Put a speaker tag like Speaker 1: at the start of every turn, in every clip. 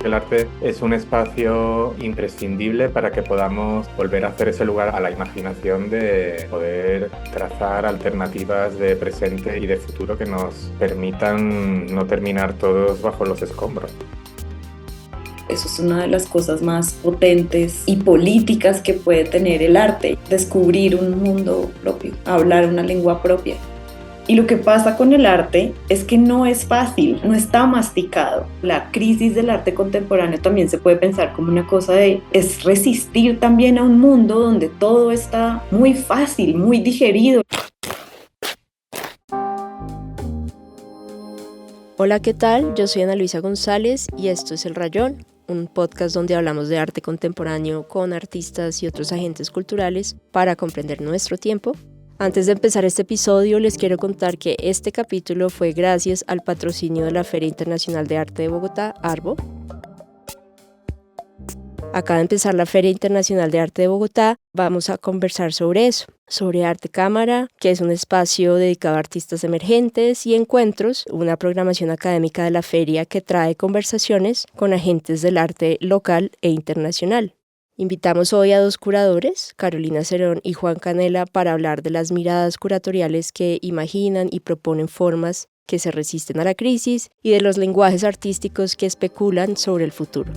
Speaker 1: El arte es un espacio imprescindible para que podamos volver a hacer ese lugar a la imaginación de poder trazar alternativas de presente y de futuro que nos permitan no terminar todos bajo los escombros.
Speaker 2: Eso es una de las cosas más potentes y políticas que puede tener el arte, descubrir un mundo propio, hablar una lengua propia. Y lo que pasa con el arte es que no es fácil, no está masticado. La crisis del arte contemporáneo también se puede pensar como una cosa es resistir también a un mundo donde todo está muy fácil, muy digerido.
Speaker 3: Hola, ¿qué tal? Yo soy Ana Luisa González y esto es El Rayón, un podcast donde hablamos de arte contemporáneo con artistas y otros agentes culturales para comprender nuestro tiempo. Antes de empezar este episodio, les quiero contar que este capítulo fue gracias al patrocinio de la Feria Internacional de Arte de Bogotá, ARBO. Acaba de empezar la Feria Internacional de Arte de Bogotá. Vamos a conversar sobre eso, sobre Arte Cámara, que es un espacio dedicado a artistas emergentes y encuentros, una programación académica de la feria que trae conversaciones con agentes del arte local e internacional. Invitamos hoy a dos curadores, Carolina Cerón y Juan Canela, para hablar de las miradas curatoriales que imaginan y proponen formas que se resisten a la crisis y de los lenguajes artísticos que especulan sobre el futuro.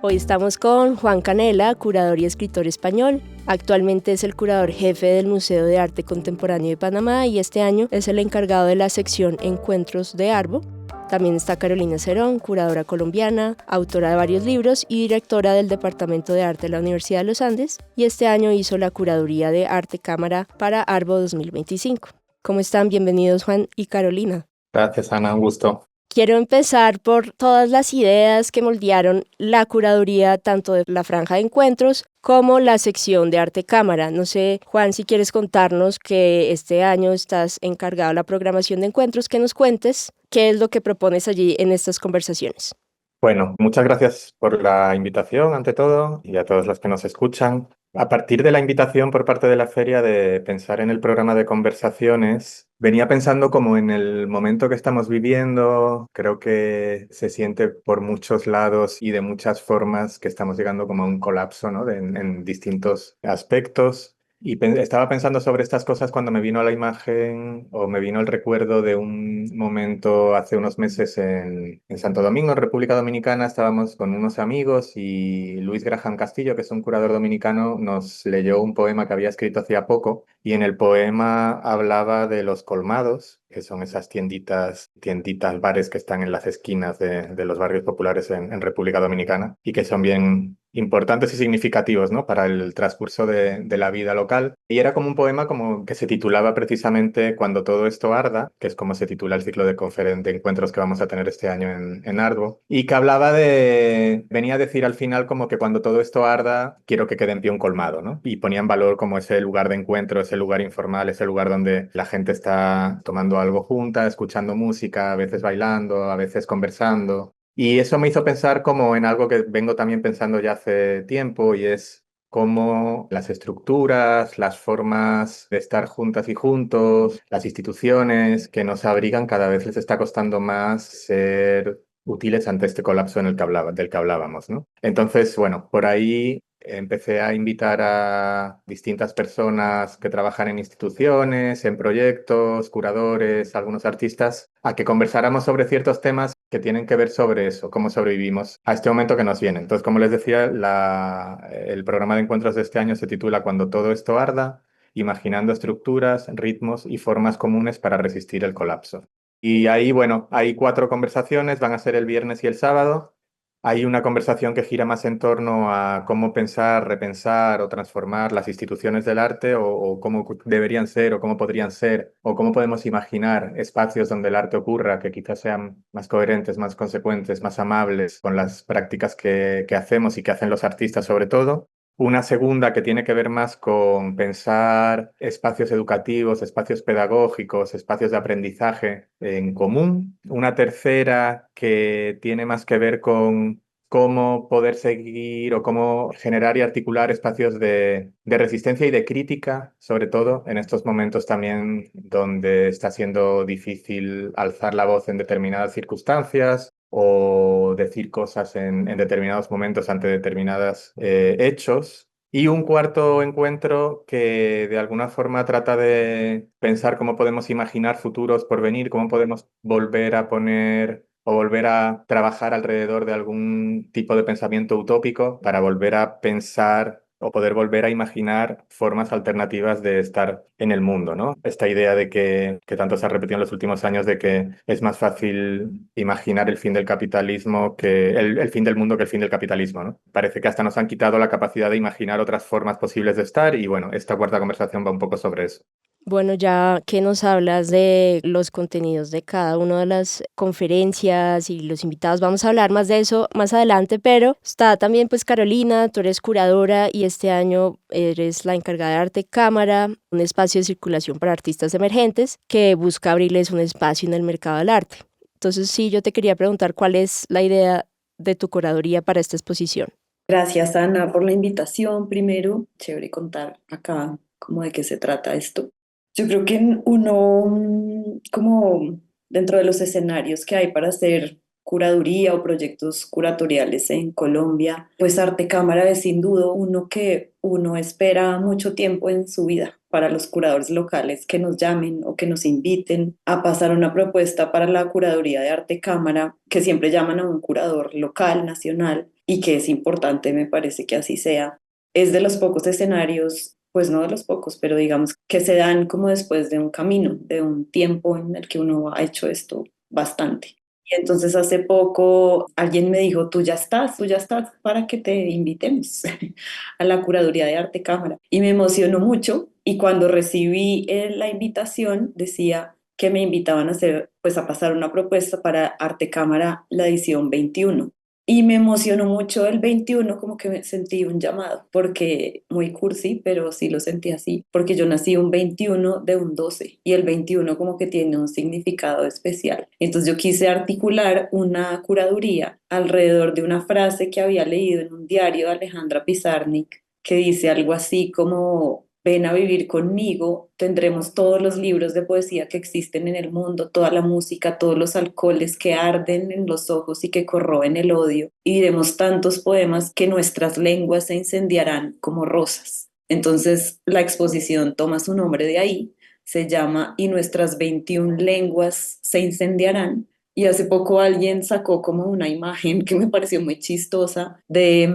Speaker 3: Hoy estamos con Juan Canela, curador y escritor español. Actualmente es el curador jefe del Museo de Arte Contemporáneo de Panamá y este año es el encargado de la sección Encuentros de ARBO. También está Carolina Cerón, curadora colombiana, autora de varios libros y directora del Departamento de Arte de la Universidad de los Andes, y este año hizo la curaduría de Arte Cámara para ARBO 2025. ¿Cómo están? Bienvenidos Juan y Carolina.
Speaker 1: Gracias, Ana, un gusto.
Speaker 3: Quiero empezar por todas las ideas que moldearon la curaduría tanto de la franja de encuentros como la sección de Arte Cámara. No sé, Juan, si quieres contarnos que este año estás encargado de la programación de encuentros, que nos cuentes qué es lo que propones allí en estas conversaciones.
Speaker 1: Bueno, muchas gracias por la invitación, ante todo, y a todos los que nos escuchan. A partir de la invitación por parte de la feria de pensar en el programa de conversaciones, venía pensando como en el momento que estamos viviendo. Creo que se siente por muchos lados y de muchas formas que estamos llegando como a un colapso, ¿no? En distintos aspectos. Y estaba pensando sobre estas cosas cuando me vino la imagen o me vino el recuerdo de un momento hace unos meses en Santo Domingo, en República Dominicana. Estábamos con unos amigos y Luis Graham Castillo, que es un curador dominicano, nos leyó un poema que había escrito hacía poco y en el poema hablaba de los colmados, que son esas tienditas, bares que están en las esquinas de los barrios populares en República Dominicana y que son bien importantes y significativos, ¿no? Para el transcurso de la vida local. Y era como un poema como que se titulaba precisamente Cuando todo esto arda, que es como se titula el ciclo de encuentros que vamos a tener este año en Arbo, y que venía a decir al final como que cuando todo esto arda, quiero que quede en pie un colmado, ¿no? Y ponía en valor como ese lugar de encuentro, ese lugar informal, ese lugar donde la gente está tomando algo junta, escuchando música, a veces bailando, a veces conversando. Y eso me hizo pensar como en algo que vengo también pensando ya hace tiempo y es cómo las estructuras, las formas de estar juntas y juntos, las instituciones que nos abrigan cada vez les está costando más ser útiles ante este colapso del que hablábamos, ¿no? Entonces, bueno, por ahí empecé a invitar a distintas personas que trabajan en instituciones, en proyectos, curadores, algunos artistas, a que conversáramos sobre ciertos temas que tienen que ver sobre eso, cómo sobrevivimos a este momento que nos viene. Entonces, como les decía, el programa de encuentros de este año se titula Cuando todo esto arda, imaginando estructuras, ritmos y formas comunes para resistir el colapso. Y ahí, bueno, hay 4 conversaciones, van a ser el viernes y el sábado. Hay una conversación que gira más en torno a cómo pensar, repensar o transformar las instituciones del arte o cómo deberían ser o cómo podrían ser o cómo podemos imaginar espacios donde el arte ocurra que quizás sean más coherentes, más consecuentes, más amables con las prácticas que hacemos y que hacen los artistas sobre todo. Una segunda que tiene que ver más con pensar espacios educativos, espacios pedagógicos, espacios de aprendizaje en común. Una tercera que tiene más que ver con cómo poder seguir o cómo generar y articular espacios de resistencia y de crítica, sobre todo en estos momentos también donde está siendo difícil alzar la voz en determinadas circunstancias o decir cosas en determinados momentos ante determinados hechos. Y un cuarto encuentro que de alguna forma trata de pensar cómo podemos imaginar futuros por venir, cómo podemos volver a poner o volver a trabajar alrededor de algún tipo de pensamiento utópico para volver a pensar o poder volver a imaginar formas alternativas de estar en el mundo, ¿no? Esta idea de que tanto se ha repetido en los últimos años de que es más fácil imaginar el fin del capitalismo que el fin del mundo que el fin del capitalismo, ¿no? Parece que hasta nos han quitado la capacidad de imaginar otras formas posibles de estar y bueno, esta cuarta conversación va un poco sobre eso.
Speaker 3: Bueno, ya que nos hablas de los contenidos de cada una de las conferencias y los invitados, vamos a hablar más de eso más adelante, pero está también pues Carolina, tú eres curadora y este año eres la encargada de Arte Cámara, un espacio de circulación para artistas emergentes que busca abrirles un espacio en el mercado del arte. Entonces sí, yo te quería preguntar cuál es la idea de tu curaduría para esta exposición.
Speaker 2: Gracias, Ana, por la invitación. Primero, chévere contar acá cómo de qué se trata esto. Yo creo que uno, como dentro de los escenarios que hay para hacer curaduría o proyectos curatoriales en Colombia, pues Arte Cámara es sin duda uno que uno espera mucho tiempo en su vida para los curadores locales que nos llamen o que nos inviten a pasar una propuesta para la curaduría de Arte Cámara, que siempre llaman a un curador local, nacional, y que es importante, me parece que así sea. Es de los pocos escenarios, pues no de los pocos, pero digamos que se dan como después de un camino, de un tiempo en el que uno ha hecho esto bastante. Y entonces hace poco alguien me dijo, tú ya estás para que te invitemos a la curaduría de Arte Cámara. Y me emocionó mucho y cuando recibí la invitación decía que me invitaban a hacer, pues a pasar una propuesta para Arte Cámara, la edición 21. Y me emocionó mucho el 21, como que me sentí un llamado, porque muy cursi, pero sí lo sentí así, porque yo nací un 21 de un 12 y el 21 como que tiene un significado especial. Entonces yo quise articular una curaduría alrededor de una frase que había leído en un diario de Alejandra Pizarnik, que dice algo así como: ven a vivir conmigo, tendremos todos los libros de poesía que existen en el mundo, toda la música, todos los alcoholes que arden en los ojos y que corroen el odio, y diremos tantos poemas que nuestras lenguas se incendiarán como rosas. Entonces la exposición toma su nombre de ahí, se llama Y nuestras 21 lenguas se incendiarán. Y hace poco alguien sacó como una imagen que me pareció muy chistosa de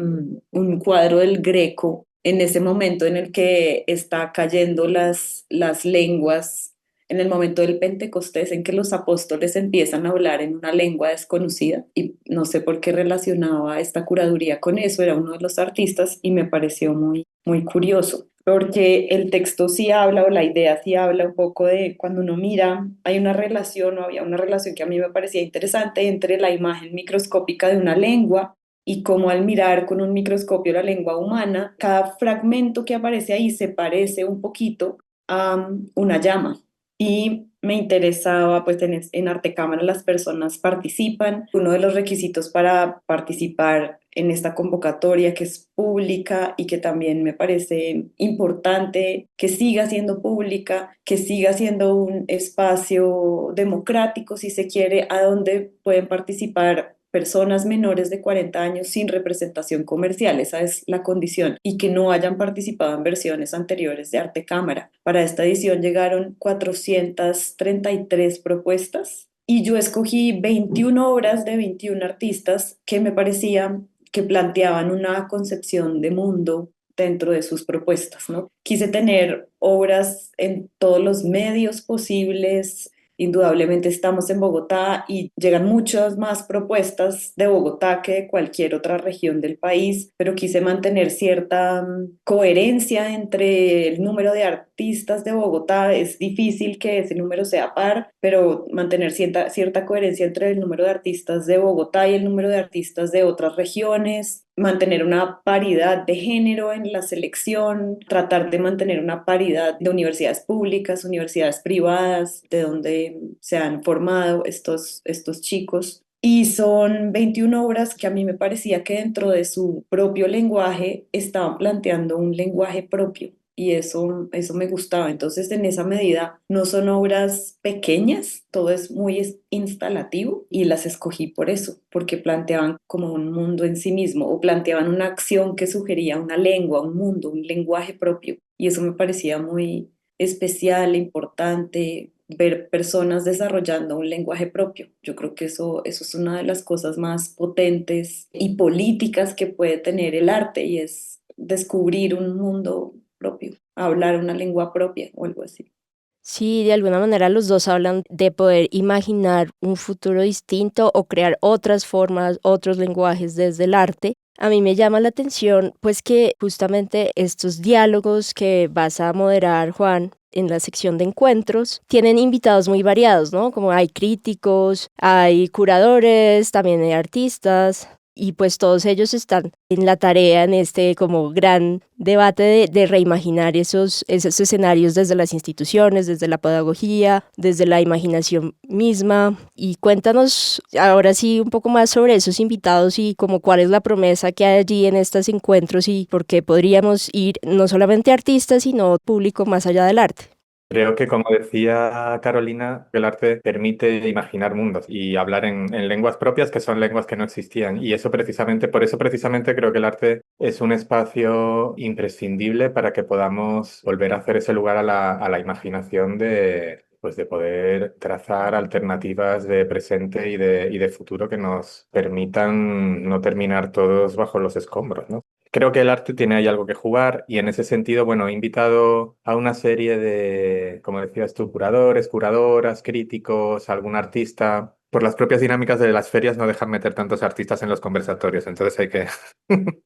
Speaker 2: un cuadro del Greco en ese momento en el que está cayendo las lenguas, en el momento del Pentecostés, en que los apóstoles empiezan a hablar en una lengua desconocida. Y no sé por qué relacionaba esta curaduría con eso, era uno de los artistas y me pareció muy, muy curioso. Porque el texto sí habla, o la idea sí habla un poco de cuando uno mira, hay una relación, o había una relación que a mí me parecía interesante entre la imagen microscópica de una lengua y cómo al mirar con un microscopio la lengua humana, cada fragmento que aparece ahí se parece un poquito a una llama. Y me interesaba, pues en Arte Cámara las personas participan. Uno de los requisitos para participar en esta convocatoria, que es pública y que también me parece importante que siga siendo pública, que siga siendo un espacio democrático, si se quiere, a donde pueden participar personas menores de 40 años sin representación comercial, esa es la condición, y que no hayan participado en versiones anteriores de Arte Cámara. Para esta edición llegaron 433 propuestas y yo escogí 21 obras de 21 artistas que me parecía que planteaban una concepción de mundo dentro de sus propuestas, ¿no? Quise tener obras en todos los medios posibles. Indudablemente estamos en Bogotá y llegan muchas más propuestas de Bogotá que de cualquier otra región del país, pero quise mantener cierta coherencia entre el número de artistas de Bogotá. Es difícil que ese número sea par, pero mantener cierta coherencia entre el número de artistas de Bogotá y el número de artistas de otras regiones, mantener una paridad de género en la selección, tratar de mantener una paridad de universidades públicas, universidades privadas, de donde se han formado estos chicos. Y son 21 obras que a mí me parecía que dentro de su propio lenguaje estaban planteando un lenguaje propio y eso me gustaba. Entonces, en esa medida, no son obras pequeñas, todo es muy instalativo y las escogí por eso, porque planteaban como un mundo en sí mismo o planteaban una acción que sugería una lengua, un mundo, un lenguaje propio. Y eso me parecía muy especial, importante, ver personas desarrollando un lenguaje propio. Yo creo que eso es una de las cosas más potentes y políticas que puede tener el arte y es descubrir un mundo propio, hablar una lengua propia o algo así.
Speaker 3: Sí, de alguna manera los dos hablan de poder imaginar un futuro distinto o crear otras formas, otros lenguajes desde el arte. A mí me llama la atención, pues que justamente estos diálogos que vas a moderar, Juan, en la sección de encuentros, tienen invitados muy variados, ¿no? Como hay críticos, hay curadores, también hay artistas, y pues todos ellos están en la tarea en este como gran debate de reimaginar esos escenarios desde las instituciones, desde la pedagogía, desde la imaginación misma. Y cuéntanos ahora sí un poco más sobre esos invitados y como cuál es la promesa que hay allí en estos encuentros y por qué podríamos ir no solamente artistas, sino público más allá del arte.
Speaker 1: Creo que, como decía Carolina, el arte permite imaginar mundos y hablar en lenguas propias que son lenguas que no existían. Y eso precisamente, por eso precisamente creo que el arte es un espacio imprescindible para que podamos volver a hacer ese lugar a la imaginación de, pues de poder trazar alternativas de presente y de futuro que nos permitan no terminar todos bajo los escombros, ¿no? Creo que el arte tiene ahí algo que jugar y en ese sentido, bueno, he invitado a una serie de, como decías tú, curadores, curadoras, críticos, algún artista. Por las propias dinámicas de las ferias no dejan meter tantos artistas en los conversatorios, entonces hay que...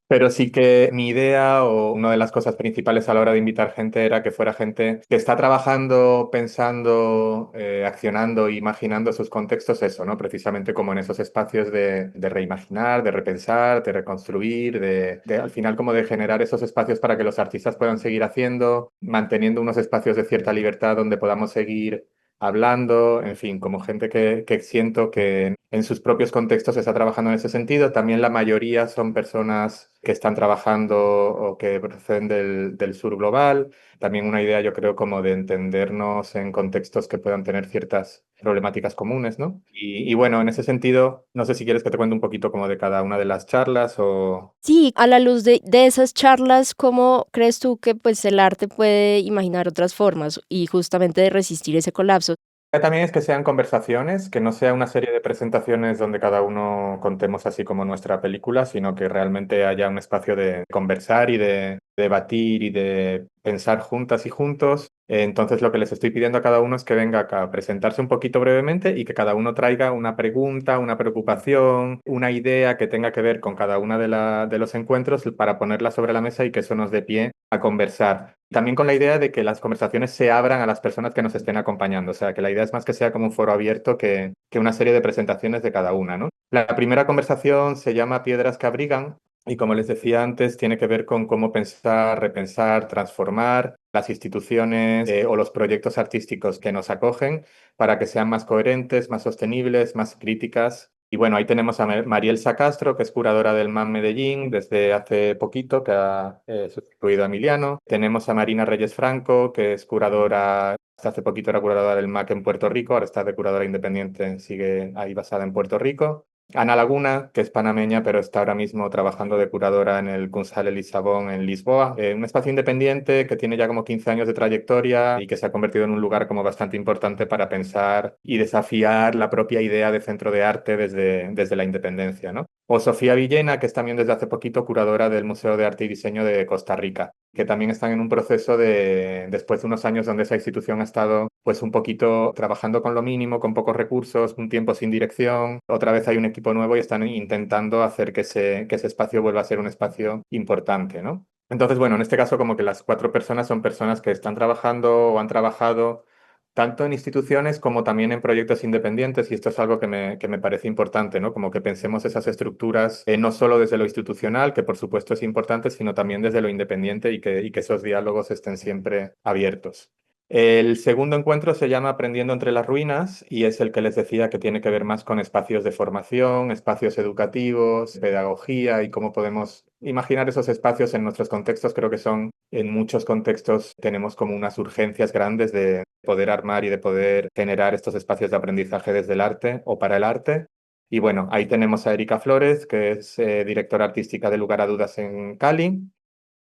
Speaker 1: Pero sí que mi idea o una de las cosas principales a la hora de invitar gente era que fuera gente que está trabajando, pensando, accionando, imaginando sus contextos, eso, ¿no? Precisamente como en esos espacios de reimaginar, de repensar, de reconstruir, al final como de generar esos espacios para que los artistas puedan seguir haciendo, manteniendo unos espacios de cierta libertad donde podamos seguir hablando, en fin, como gente que siento que en sus propios contextos está trabajando en ese sentido. También la mayoría son personas que están trabajando o que proceden del sur global. También una idea, yo creo, como de entendernos en contextos que puedan tener ciertas problemáticas comunes, ¿no? Y bueno, en ese sentido, no sé si quieres que te cuente un poquito como de cada una de las charlas o...
Speaker 3: Sí, a la luz de esas charlas, ¿cómo crees tú que pues el arte puede imaginar otras formas y justamente de resistir ese colapso?
Speaker 1: También es que sean conversaciones, que no sea una serie de presentaciones donde cada uno contemos así como nuestra película, sino que realmente haya un espacio de conversar y de debatir y de pensar juntas y juntos. Entonces lo que les estoy pidiendo a cada uno es que venga acá a presentarse un poquito brevemente y que cada uno traiga una pregunta, una preocupación, una idea que tenga que ver con cada una de los encuentros para ponerla sobre la mesa y que eso nos dé pie a conversar. También con la idea de que las conversaciones se abran a las personas que nos estén acompañando. O sea, que la idea es más que sea como un foro abierto que una serie de presentaciones de cada una, ¿no? La primera conversación se llama Piedras que abrigan y, como les decía antes, tiene que ver con cómo pensar, repensar, transformar las instituciones o los proyectos artísticos que nos acogen para que sean más coherentes, más sostenibles, más críticas. Y bueno, ahí tenemos a Marielsa Castro, que es curadora del MAM Medellín desde hace poquito, que ha sustituido a Emiliano. Tenemos a Marina Reyes Franco, que es curadora, hasta hace poquito era curadora del MAC en Puerto Rico, ahora está de curadora independiente, sigue ahí basada en Puerto Rico. Ana Laguna, que es panameña, pero está ahora mismo trabajando de curadora en el Cunsal Lisabón en Lisboa, un espacio independiente que tiene ya como 15 años de trayectoria y que se ha convertido en un lugar como bastante importante para pensar y desafiar la propia idea de centro de arte desde la independencia, ¿no? O Sofía Villena, que es también desde hace poquito curadora del Museo de Arte y Diseño de Costa Rica, que también están en un proceso de, después de unos años donde esa institución ha estado pues un poquito trabajando con lo mínimo, con pocos recursos, un tiempo sin dirección, otra vez hay un equipo nuevo y están intentando hacer que ese espacio vuelva a ser un espacio importante, ¿no? Entonces, bueno, en este caso como que las cuatro personas son personas que están trabajando o han trabajado tanto en instituciones como también en proyectos independientes, y esto es algo que me parece importante, ¿no? Como que pensemos esas estructuras no solo desde lo institucional, que por supuesto es importante, sino también desde lo independiente y que esos diálogos estén siempre abiertos. El segundo encuentro se llama Aprendiendo entre las ruinas y es el que les decía que tiene que ver más con espacios de formación, espacios educativos, pedagogía y cómo podemos imaginar esos espacios en nuestros contextos. Creo que son, en muchos contextos, tenemos como unas urgencias grandes de poder armar y de poder generar estos espacios de aprendizaje desde el arte o para el arte. Y bueno, ahí tenemos a Erika Flores, que es directora artística de Lugar a Dudas en Cali,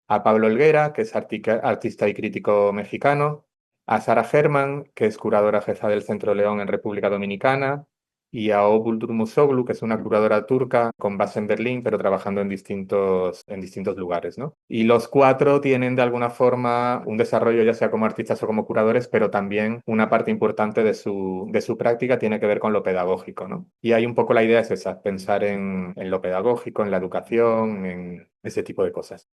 Speaker 1: a Pablo Helguera, que es artista y crítico mexicano, a Sara Germán, que es curadora jefa del Centro León en República Dominicana, y a Obul Durmuşoglu, que es una curadora turca con base en Berlín, pero trabajando en distintos lugares, ¿no? Y los cuatro tienen de alguna forma un desarrollo, ya sea como artistas o como curadores, pero también una parte importante de su práctica tiene que ver con lo pedagógico, ¿no? Y ahí un poco la idea es esa, pensar en lo pedagógico, en la educación, en ese tipo de cosas.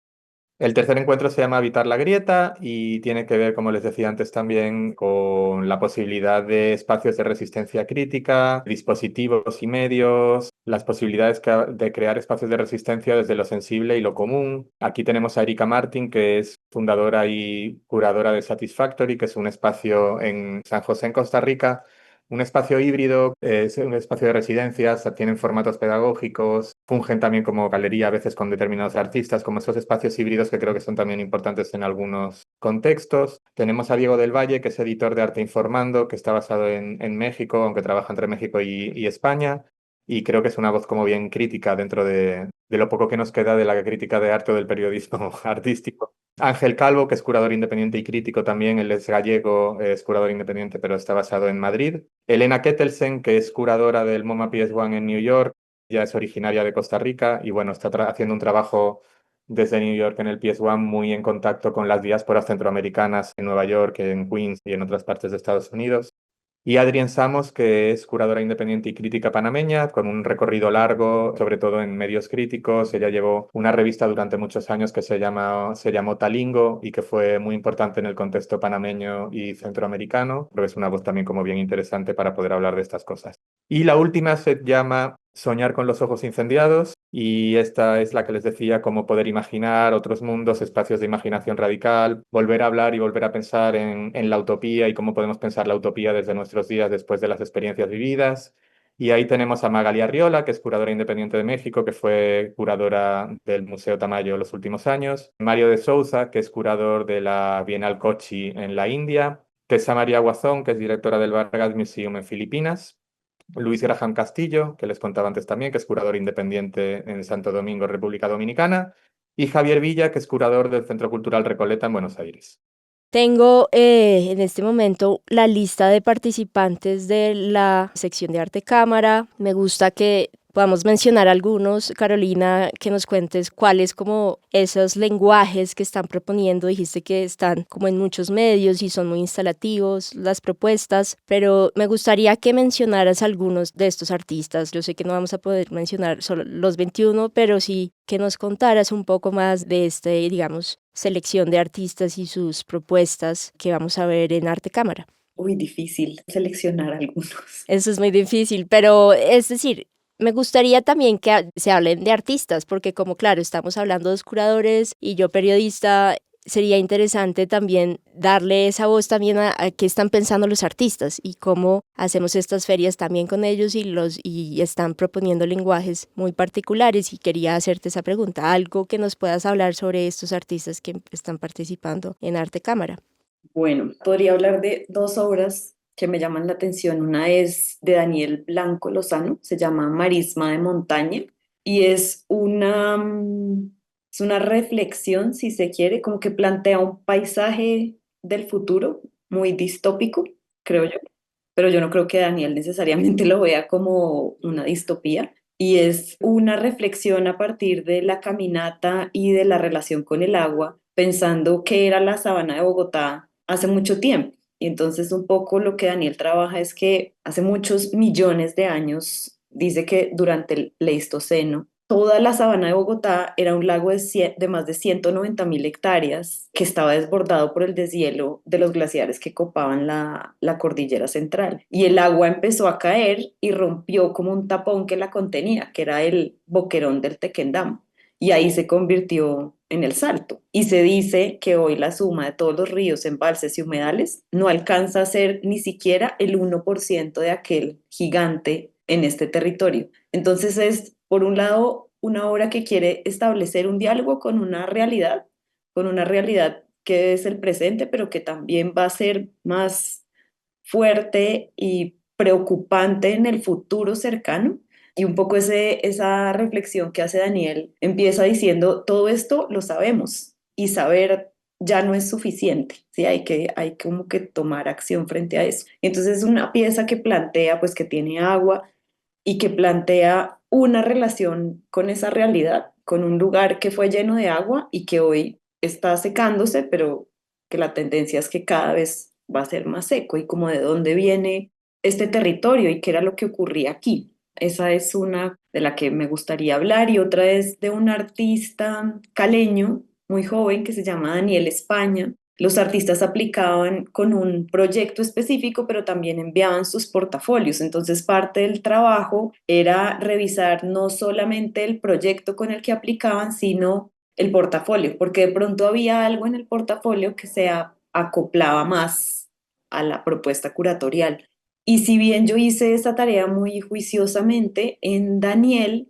Speaker 1: El tercer encuentro se llama Habitar la Grieta y tiene que ver, como les decía antes también, con la posibilidad de espacios de resistencia crítica, dispositivos y medios, las posibilidades de crear espacios de resistencia desde lo sensible y lo común. Aquí tenemos a Erika Martin, que es fundadora y curadora de Satisfactory, que es un espacio en San José, en Costa Rica. Un espacio híbrido, es un espacio de residencias, tienen formatos pedagógicos, fungen también como galería a veces con determinados artistas, como esos espacios híbridos que creo que son también importantes en algunos contextos. Tenemos a Diego del Valle, que es editor de Arte Informando, que está basado en México, aunque trabaja entre México y España, y creo que es una voz como bien crítica dentro de lo poco que nos queda de la crítica de arte o del periodismo artístico. Ángel Calvo, que es curador independiente y crítico también, él es gallego, es curador independiente, pero está basado en Madrid. Elena Kettelsen, que es curadora del MoMA PS1 en New York, ya es originaria de Costa Rica y bueno, está haciendo un trabajo desde New York en el PS1 muy en contacto con las diásporas centroamericanas en Nueva York, en Queens y en otras partes de Estados Unidos. Y Adrián Samos, que es curadora independiente y crítica panameña, con un recorrido largo, sobre todo en medios críticos. Ella llevó una revista durante muchos años que se llamó Talingo y que fue muy importante en el contexto panameño y centroamericano. Creo que es una voz también como bien interesante para poder hablar de estas cosas. Y la última se llama Soñar con los ojos incendiados y esta es la que les decía, cómo poder imaginar otros mundos, espacios de imaginación radical, volver a hablar y volver a pensar en la utopía y cómo podemos pensar la utopía desde nuestros días después de las experiencias vividas. Y ahí tenemos a Magali Arriola, que es curadora independiente de México, que fue curadora del Museo Tamayo los últimos años. Mario de Souza, que es curador de la Bienal Kochi en la India. Tessa María Guazón, que es directora del Vargas Museum en Filipinas. Luis Graham Castillo, que les contaba antes también, que es curador independiente en Santo Domingo, República Dominicana, y Javier Villa, que es curador del Centro Cultural Recoleta en Buenos Aires.
Speaker 3: Tengo en este momento la lista de participantes de la sección de arte cámara. Me gusta que podamos mencionar algunos. Carolina, que nos cuentes cuáles como esos lenguajes que están proponiendo. Dijiste que están como en muchos medios y son muy instalativos las propuestas, pero me gustaría que mencionaras algunos de estos artistas. Yo sé que no vamos a poder mencionar solo los 21, pero sí que nos contaras un poco más de digamos, selección de artistas y sus propuestas que vamos a ver en Arte Cámara.
Speaker 2: Uy, difícil seleccionar algunos.
Speaker 3: Eso es muy difícil, pero es decir, me gustaría también que se hablen de artistas, porque como claro, estamos hablando de los curadores y yo periodista, sería interesante también darle esa voz también a qué están pensando los artistas y cómo hacemos estas ferias también con ellos y están proponiendo lenguajes muy particulares y quería hacerte esa pregunta, algo que nos puedas hablar sobre estos artistas que están participando en Arte Cámara.
Speaker 2: Bueno, podría hablar de dos obras que me llaman la atención. Una es de Daniel Blanco Lozano, se llama Marisma de Montaña y es una reflexión, si se quiere, como que plantea un paisaje del futuro muy distópico, creo yo, pero yo no creo que Daniel necesariamente lo vea como una distopía. Y es una reflexión a partir de la caminata y de la relación con el agua, pensando que era la sabana de Bogotá hace mucho tiempo. Y entonces un poco lo que Daniel trabaja es que hace muchos millones de años, dice que durante el Pleistoceno, toda la sabana de Bogotá era un lago de más de 190.000 hectáreas que estaba desbordado por el deshielo de los glaciares que copaban la cordillera central. Y el agua empezó a caer y rompió como un tapón que la contenía, que era el boquerón del Tequendama. y ahí se convirtió en el Salto. Y se dice que hoy la suma de todos los ríos, embalses y humedales no alcanza a ser ni siquiera el 1% de aquel gigante en este territorio. Entonces es, por un lado, una obra que quiere establecer un diálogo con una realidad que es el presente, pero que también va a ser más fuerte y preocupante en el futuro cercano. Y un poco esa reflexión que hace Daniel empieza diciendo, todo esto lo sabemos y saber ya no es suficiente, ¿sí? Hay como que tomar acción frente a eso. Entonces es una pieza que plantea, pues que tiene agua y que plantea una relación con esa realidad, con un lugar que fue lleno de agua y que hoy está secándose, pero que la tendencia es que cada vez va a ser más seco y como de dónde viene este territorio y qué era lo que ocurría aquí. Esa es una de la que me gustaría hablar y otra es de un artista caleño muy joven que se llama Daniel España. Los artistas aplicaban con un proyecto específico, pero también enviaban sus portafolios. Entonces, parte del trabajo era revisar no solamente el proyecto con el que aplicaban, sino el portafolio, porque de pronto había algo en el portafolio que se acoplaba más a la propuesta curatorial. Y si bien yo hice esa tarea muy juiciosamente, en Daniel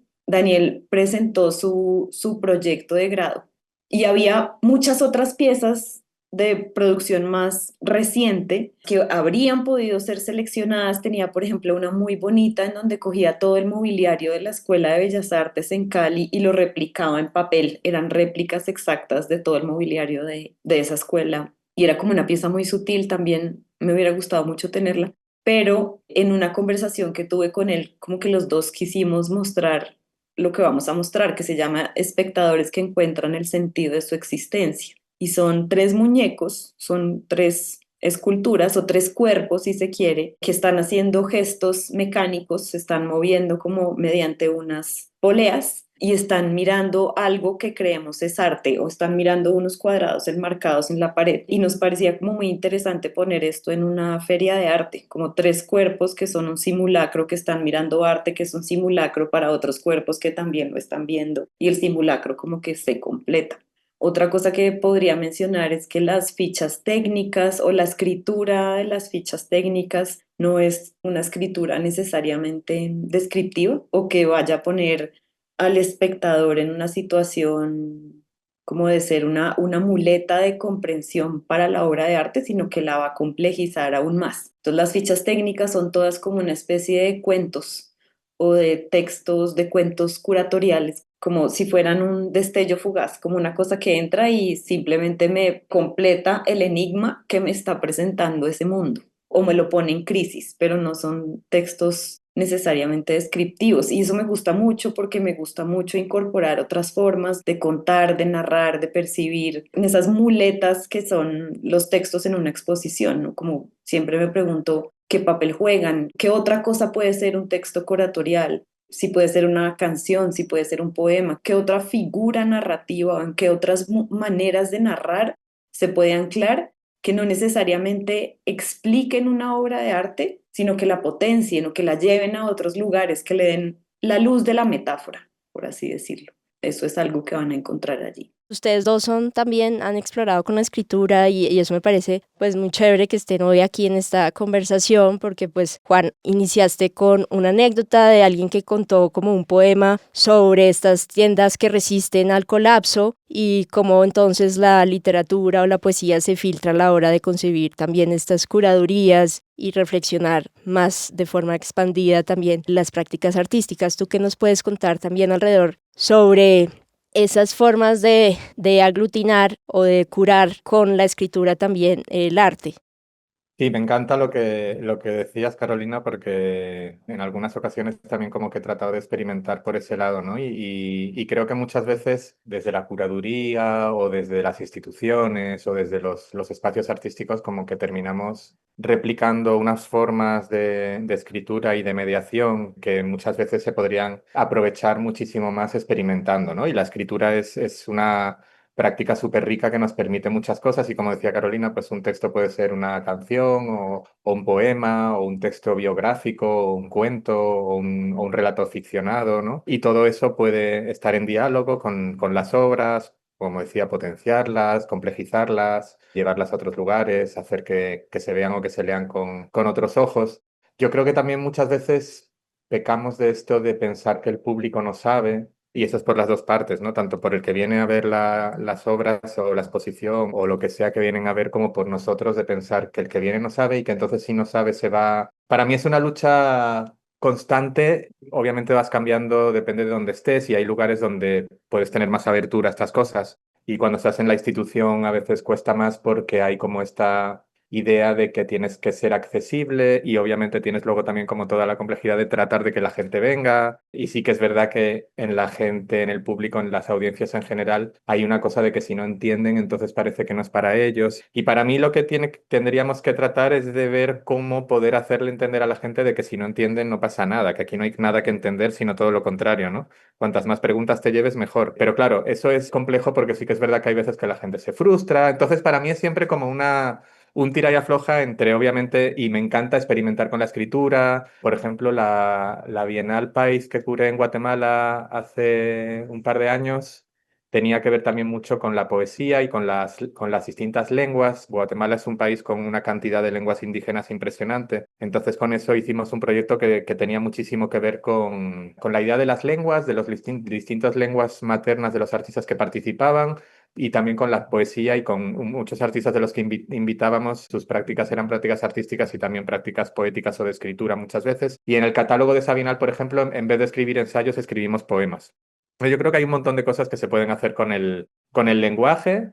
Speaker 2: presentó su proyecto de grado y había muchas otras piezas de producción más reciente que habrían podido ser seleccionadas. Tenía, por ejemplo, una muy bonita en donde cogía todo el mobiliario de la Escuela de Bellas Artes en Cali y lo replicaba en papel. Eran réplicas exactas de todo el mobiliario de esa escuela. Y era como una pieza muy sutil, también me hubiera gustado mucho tenerla. Pero en una conversación que tuve con él, como que los dos quisimos mostrar lo que vamos a mostrar, que se llama Espectadores que encuentran el sentido de su existencia. Y son tres muñecos, son tres esculturas o tres cuerpos, si se quiere, que están haciendo gestos mecánicos, se están moviendo como mediante unas poleas y están mirando algo que creemos es arte o están mirando unos cuadrados enmarcados en la pared. Y nos parecía como muy interesante poner esto en una feria de arte, como tres cuerpos que son un simulacro que están mirando arte, que es un simulacro para otros cuerpos que también lo están viendo y el simulacro como que se completa. Otra cosa que podría mencionar es que las fichas técnicas o la escritura de las fichas técnicas no es una escritura necesariamente descriptiva o que vaya a poner al espectador en una situación como de ser una muleta de comprensión para la obra de arte, sino que la va a complejizar aún más. Entonces las fichas técnicas son todas como una especie de cuentos o de textos, de cuentos curatoriales, como si fueran un destello fugaz, como una cosa que entra y simplemente me completa el enigma que me está presentando ese mundo, o me lo pone en crisis, pero no son textos necesariamente descriptivos. Y eso me gusta mucho porque me gusta mucho incorporar otras formas de contar, de narrar, de percibir, en esas muletas que son los textos en una exposición, ¿no? Como siempre me pregunto, ¿qué papel juegan? ¿Qué otra cosa puede ser un texto curatorial? Si puede ser una canción, si puede ser un poema, ¿qué otra figura narrativa o en qué otras maneras de narrar se puede anclar que no necesariamente expliquen una obra de arte, sino que la potencien o que la lleven a otros lugares, que le den la luz de la metáfora, por así decirlo? Eso es algo que van a encontrar allí.
Speaker 3: Ustedes dos son también, han explorado con la escritura y eso me parece pues muy chévere que estén hoy aquí en esta conversación porque pues Juan, iniciaste con una anécdota de alguien que contó como un poema sobre estas tiendas que resisten al colapso y cómo entonces la literatura o la poesía se filtra a la hora de concebir también estas curadurías y reflexionar más de forma expandida también las prácticas artísticas. ¿Tú qué nos puedes contar también alrededor sobre esas formas de aglutinar o de curar con la escritura también el arte?
Speaker 1: Sí, me encanta lo que decías, Carolina, porque en algunas ocasiones también como que he tratado de experimentar por ese lado, ¿no? Y creo que muchas veces desde la curaduría o desde las instituciones o desde los espacios artísticos como que terminamos replicando unas formas de escritura y de mediación que muchas veces se podrían aprovechar muchísimo más experimentando, ¿no? Y la escritura es práctica súper rica que nos permite muchas cosas y como decía Carolina, pues un texto puede ser una canción o un poema o un texto biográfico o un cuento o un relato ficcionado, ¿no? Y todo eso puede estar en diálogo con las obras, como decía, potenciarlas, complejizarlas, llevarlas a otros lugares, hacer que se vean o que se lean con otros ojos. Yo creo que también muchas veces pecamos de esto de pensar que el público no sabe, y eso es por las dos partes, ¿no? Tanto por el que viene a ver las obras o la exposición o lo que sea que vienen a ver, como por nosotros de pensar que el que viene no sabe y que entonces si no sabe se va. Para mí es una lucha constante, obviamente vas cambiando, depende de dónde estés y hay lugares donde puedes tener más abertura a estas cosas. Y cuando estás en la institución a veces cuesta más porque hay como esta idea de que tienes que ser accesible y obviamente tienes luego también como toda la complejidad de tratar de que la gente venga. Y sí que es verdad que en la gente, en el público, en las audiencias en general, hay una cosa de que si no entienden, entonces parece que no es para ellos. Y para mí lo que tendríamos que tratar es de ver cómo poder hacerle entender a la gente de que si no entienden no pasa nada, que aquí no hay nada que entender, sino todo lo contrario, ¿no? Cuantas más preguntas te lleves, mejor. Pero claro, eso es complejo porque sí que es verdad que hay veces que la gente se frustra. Entonces, para mí es siempre como un tira y afloja entre, obviamente, y me encanta experimentar con la escritura. Por ejemplo, la Bienal País que curé en Guatemala hace un par de años tenía que ver también mucho con la poesía y con las distintas lenguas. Guatemala es un país con una cantidad de lenguas indígenas impresionante. Entonces, con eso hicimos un proyecto que tenía muchísimo que ver con la idea de las lenguas, de las distintas lenguas maternas de los artistas que participaban y también con la poesía y con muchos artistas de los que invitábamos. Sus prácticas eran prácticas artísticas y también prácticas poéticas o de escritura muchas veces. Y en el catálogo de Sabinal, por ejemplo, en vez de escribir ensayos, escribimos poemas. Pues yo creo que hay un montón de cosas que se pueden hacer con el lenguaje,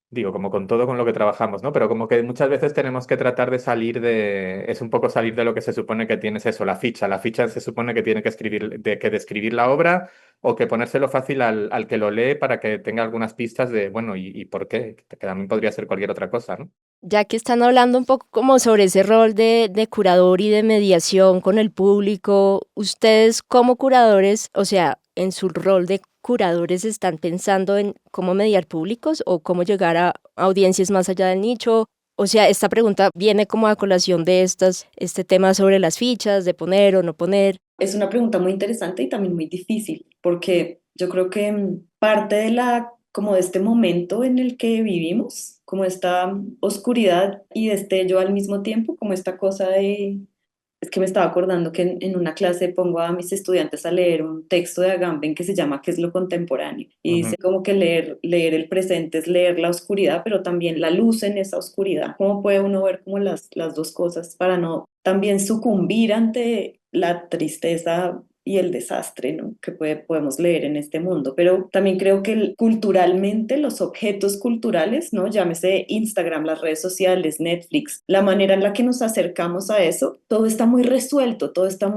Speaker 1: digo, como con todo con lo que trabajamos, ¿no? Pero como que muchas veces tenemos que tratar de salir es un poco salir de lo que se supone que tienes eso, la ficha. La ficha se supone que tiene que que describir la obra o que ponérselo fácil al que lo lee para que tenga algunas pistas de, bueno, y por qué, que también podría ser cualquier otra cosa, ¿no?
Speaker 3: Ya que están hablando un poco como sobre ese rol de curador y de mediación con el público, ustedes como curadores, o sea, en su rol de curadores, ¿están pensando en cómo mediar públicos o cómo llegar a audiencias más allá del nicho? O sea, esta pregunta viene como a colación de este tema sobre las fichas, de poner o no poner.
Speaker 2: Es una pregunta muy interesante y también muy difícil, porque yo creo que parte de como de este momento en el que vivimos, como esta oscuridad y destello al mismo tiempo, como esta cosa es que me estaba acordando que en una clase pongo a mis estudiantes a leer un texto de Agamben que se llama ¿Qué es lo contemporáneo? Y
Speaker 1: Ujú.
Speaker 2: dice como que leer el presente es leer la oscuridad, pero también la luz en esa oscuridad. ¿Cómo puede uno ver como las dos cosas para no también sucumbir ante la tristeza y el desastre, ¿no? Que podemos leer en este mundo? Pero también creo que culturalmente los objetos culturales, ¿no? Llámese Instagram, las redes sociales, Netflix, la manera en la que nos acercamos a eso, todo está muy resuelto, todo está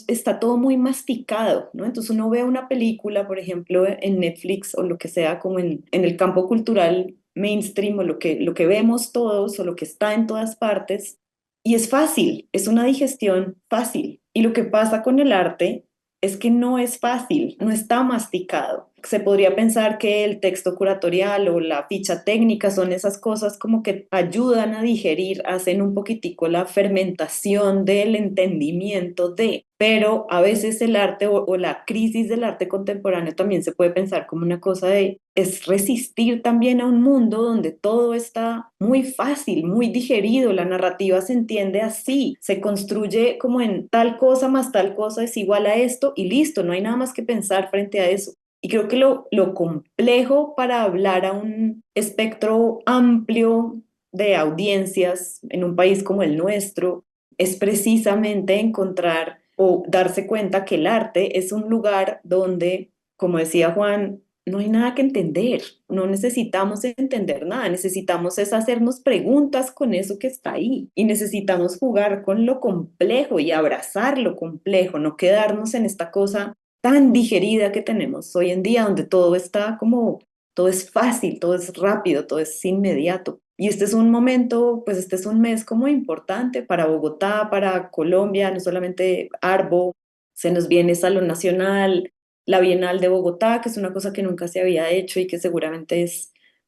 Speaker 2: está todo muy masticado, ¿no? Entonces uno ve una película, por ejemplo, en Netflix o lo que sea, como en el campo cultural mainstream o lo que vemos todos o lo que está en todas partes, y es fácil, es una digestión fácil. Y lo que pasa con el arte es que no es fácil, no está masticado. Se podría pensar que el texto curatorial o la ficha técnica son esas cosas como que ayudan a digerir, hacen un poquitico la fermentación del entendimiento pero a veces el arte o la crisis del arte contemporáneo también se puede pensar como una cosa es resistir también a un mundo donde todo está muy fácil, muy digerido, la narrativa se entiende así, se construye como en tal cosa más tal cosa es igual a esto y listo, no hay nada más que pensar frente a eso. Y creo que lo complejo para hablar a un espectro amplio de audiencias en un país como el nuestro es precisamente encontrar o darse cuenta que el arte es un lugar donde, como decía Juan, no hay nada que entender, no necesitamos entender nada, necesitamos es hacernos preguntas con eso que está ahí y necesitamos jugar con lo complejo y abrazar lo complejo, no quedarnos en esta cosa tan digerida que tenemos hoy en día, donde todo está como, todo es fácil, todo es rápido, todo es inmediato. Y este es un momento, pues este es un mes como importante para Bogotá, para Colombia, no solamente Arbo, se nos viene Salón Nacional, la Bienal de Bogotá, que es una cosa que nunca se había hecho y que seguramente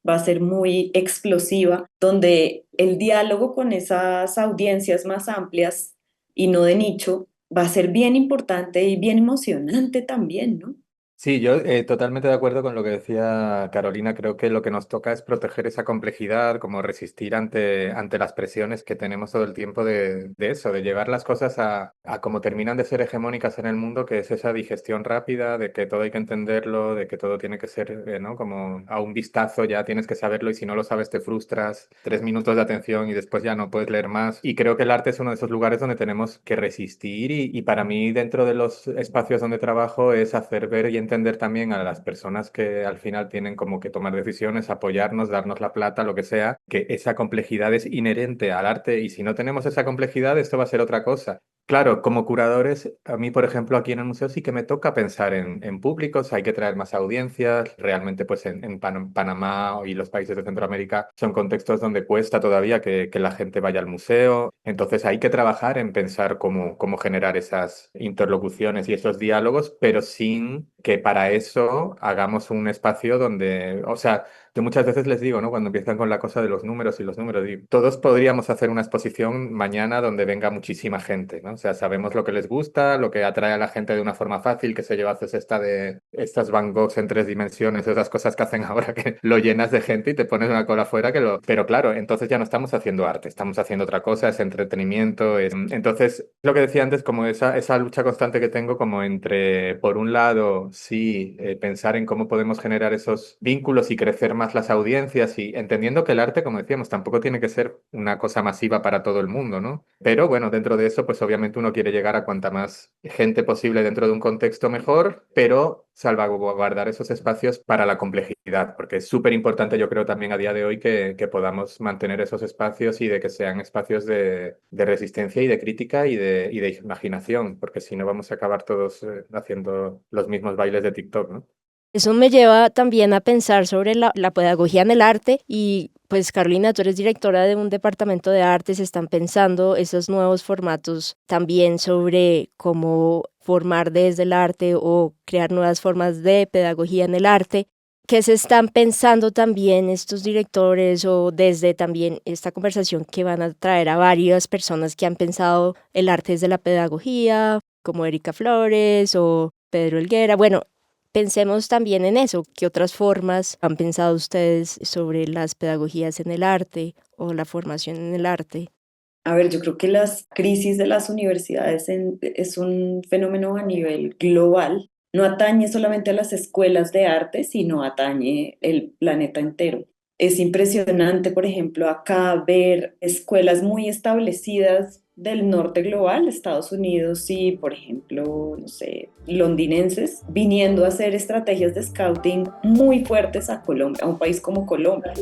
Speaker 2: va a ser muy explosiva, donde el diálogo con esas audiencias más amplias y no de nicho va a ser bien importante y bien emocionante también, ¿no?
Speaker 1: Sí, yo totalmente de acuerdo con lo que decía Carolina. Creo que lo que nos toca es proteger esa complejidad, como resistir ante las presiones que tenemos todo el tiempo de eso, de llevar las cosas a como terminan de ser hegemónicas en el mundo, que es esa digestión rápida, de que todo hay que entenderlo, de que todo tiene que ser, ¿no? Como a un vistazo ya tienes que saberlo y si no lo sabes te frustras, 3 minutos de atención y después ya no puedes leer más. Y creo que el arte es uno de esos lugares donde tenemos que resistir y para mí dentro de los espacios donde trabajo es hacer ver y entender también a las personas que al final tienen como que tomar decisiones, apoyarnos, darnos la plata, lo que sea, que esa complejidad es inherente al arte y si no tenemos esa complejidad, esto va a ser otra cosa. Claro, como curadores, a mí, por ejemplo, aquí en el museo sí que me toca pensar en públicos, hay que traer más audiencias. Realmente, pues en Panamá y los países de Centroamérica son contextos donde cuesta todavía que la gente vaya al museo. Entonces hay que trabajar en pensar cómo generar esas interlocuciones y esos diálogos, pero sin que para eso hagamos un espacio donde, o sea, yo muchas veces les digo, ¿no? Cuando empiezan con la cosa de los números y los números, digo, todos podríamos hacer una exposición mañana donde venga muchísima gente, ¿no? O sea, sabemos lo que les gusta, lo que atrae a la gente de una forma fácil, que se lleva haces esta de estas Van Goghs en 3 dimensiones, esas cosas que hacen ahora que lo llenas de gente y te pones una cola afuera que lo... Pero claro, entonces ya no estamos haciendo arte, estamos haciendo otra cosa, es entretenimiento, es... Entonces, lo que decía antes, como esa lucha constante que tengo como entre, por un lado, sí, pensar en cómo podemos generar esos vínculos y crecer más las audiencias y entendiendo que el arte, como decíamos, tampoco tiene que ser una cosa masiva para todo el mundo, ¿no? Pero bueno, dentro de eso, pues obviamente uno quiere llegar a cuanta más gente posible dentro de un contexto mejor, pero salvaguardar esos espacios para la complejidad, porque es súper importante, yo creo también a día de hoy, que podamos mantener esos espacios y de que sean espacios de resistencia y de crítica y de imaginación, porque si no vamos a acabar todos haciendo los mismos bailes de TikTok, ¿no?
Speaker 3: Eso me lleva también a pensar sobre la pedagogía en el arte y pues Carolina, tú eres directora de un departamento de artes, están pensando esos nuevos formatos también sobre cómo formar desde el arte o crear nuevas formas de pedagogía en el arte. ¿Qué se están pensando también estos directores o desde también esta conversación que van a traer a varias personas que han pensado el arte desde la pedagogía, como Erika Flores o Pedro Helguera? Bueno, pensemos también en eso. ¿Qué otras formas han pensado ustedes sobre las pedagogías en el arte o la formación en el arte?
Speaker 2: A ver, yo creo que las crisis de las universidades es un fenómeno a nivel global. No atañe solamente a las escuelas de arte, sino atañe el planeta entero. Es impresionante, por ejemplo, acá ver escuelas muy establecidas del norte global, Estados Unidos y, por ejemplo, no sé, londinenses, viniendo a hacer estrategias de scouting muy fuertes a Colombia, a un país como Colombia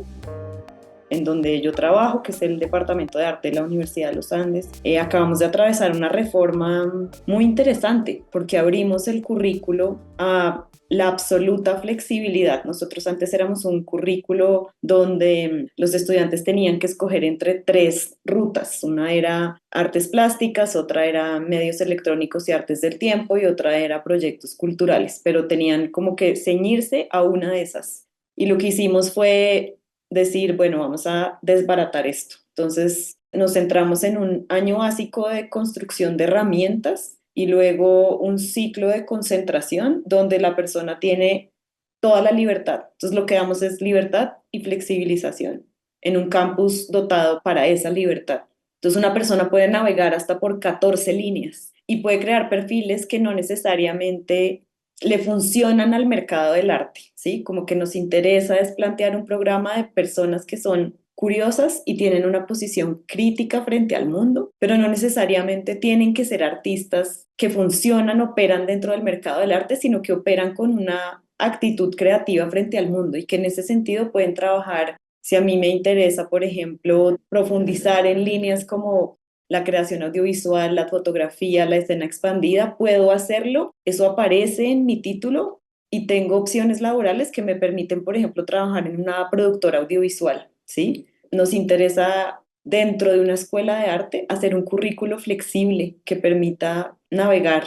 Speaker 2: en donde yo trabajo, que es el Departamento de Arte de la Universidad de los Andes. Acabamos de atravesar una reforma muy interesante porque abrimos el currículo a la absoluta flexibilidad. Nosotros antes éramos un currículo donde los estudiantes tenían que escoger entre 3 rutas. Una era artes plásticas, otra era medios electrónicos y artes del tiempo y otra era proyectos culturales, pero tenían como que ceñirse a una de esas. Y lo que hicimos fue decir, bueno, vamos a desbaratar esto. Entonces nos centramos en un año básico de construcción de herramientas y luego un ciclo de concentración donde la persona tiene toda la libertad. Entonces lo que damos es libertad y flexibilización en un campus dotado para esa libertad. Entonces una persona puede navegar hasta por 14 líneas y puede crear perfiles que no necesariamente le funcionan al mercado del arte, ¿sí? Como que nos interesa es plantear un programa de personas que son curiosas y tienen una posición crítica frente al mundo, pero no necesariamente tienen que ser artistas que funcionan, operan dentro del mercado del arte, sino que operan con una actitud creativa frente al mundo y que en ese sentido pueden trabajar. Si a mí me interesa, por ejemplo, profundizar en líneas como la creación audiovisual, la fotografía, la escena expandida, puedo hacerlo. Eso aparece en mi título y tengo opciones laborales que me permiten, por ejemplo, trabajar en una productora audiovisual, ¿sí? Nos interesa dentro de una escuela de arte hacer un currículo flexible que permita navegar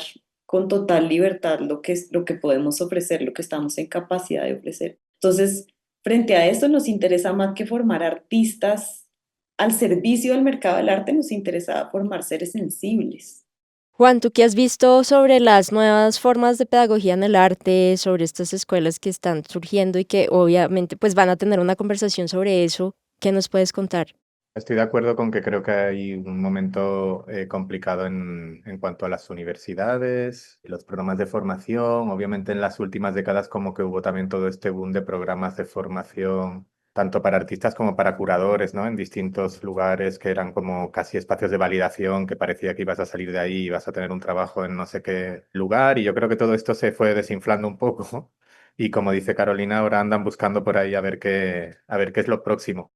Speaker 2: con total libertad lo que podemos ofrecer, lo que estamos en capacidad de ofrecer. Entonces, frente a eso nos interesa más que formar artistas al servicio del mercado del arte, nos interesa formar seres sensibles.
Speaker 3: Juan, ¿tú qué has visto sobre las nuevas formas de pedagogía en el arte, sobre estas escuelas que están surgiendo y que obviamente pues van a tener una conversación sobre eso? ¿Qué nos puedes contar?
Speaker 1: Estoy de acuerdo con que creo que hay un momento complicado en cuanto a las universidades y los programas de formación. Obviamente en las últimas décadas como que hubo también todo este boom de programas de formación, tanto para artistas como para curadores, ¿no? En distintos lugares que eran como casi espacios de validación, que parecía que ibas a salir de ahí y ibas a tener un trabajo en no sé qué lugar. Y yo creo que todo esto se fue desinflando un poco. Y como dice Carolina, ahora andan buscando por ahí a ver qué es lo próximo.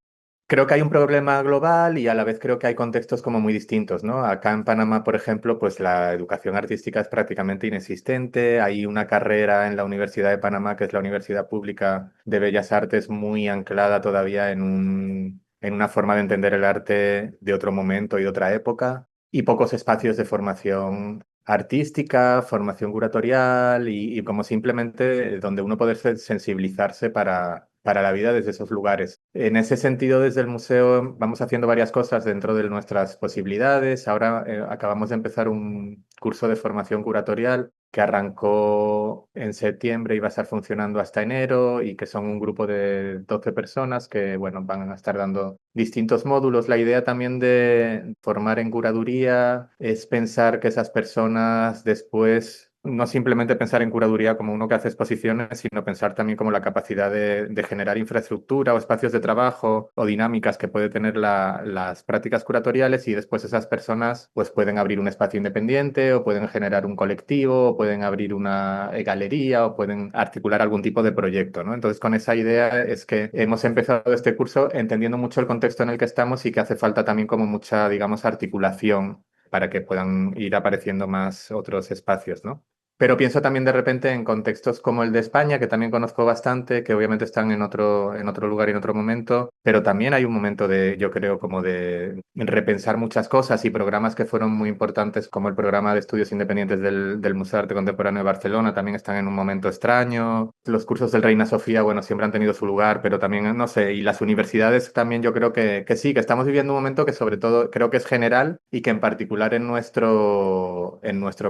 Speaker 1: Creo que hay un problema global y a la vez creo que hay contextos como muy distintos, ¿no? Acá en Panamá, por ejemplo, pues la educación artística es prácticamente inexistente. Hay una carrera en la Universidad de Panamá, que es la Universidad Pública de Bellas Artes, muy anclada todavía en una forma de entender el arte de otro momento y de otra época, y pocos espacios de formación artística, formación curatorial y como simplemente donde uno puede sensibilizarse para la vida desde esos lugares. En ese sentido, desde el museo vamos haciendo varias cosas dentro de nuestras posibilidades. Ahora acabamos de empezar un curso de formación curatorial que arrancó en septiembre y va a estar funcionando hasta enero y que son un grupo de 12 personas que, bueno, van a estar dando distintos módulos. La idea también de formar en curaduría es pensar que esas personas después no simplemente pensar en curaduría como uno que hace exposiciones, sino pensar también como la capacidad de generar infraestructura o espacios de trabajo o dinámicas que puede tener las prácticas curatoriales y después esas personas pues pueden abrir un espacio independiente o pueden generar un colectivo o pueden abrir una galería o pueden articular algún tipo de proyecto, ¿no? Entonces con esa idea es que hemos empezado este curso entendiendo mucho el contexto en el que estamos y que hace falta también como mucha, digamos, articulación para que puedan ir apareciendo más otros espacios, ¿no? Pero pienso también de repente en contextos como el de España, que también conozco bastante, que obviamente están en otro lugar y en otro momento, pero también hay un momento de, yo creo, como de repensar muchas cosas y programas que fueron muy importantes, como el programa de estudios independientes del Museo de Arte Contemporáneo de Barcelona, también están en un momento extraño. Los cursos del Reina Sofía, bueno, siempre han tenido su lugar, pero también, no sé, y las universidades también yo creo que sí, que estamos viviendo un momento que sobre todo creo que es general y que en particular en nuestro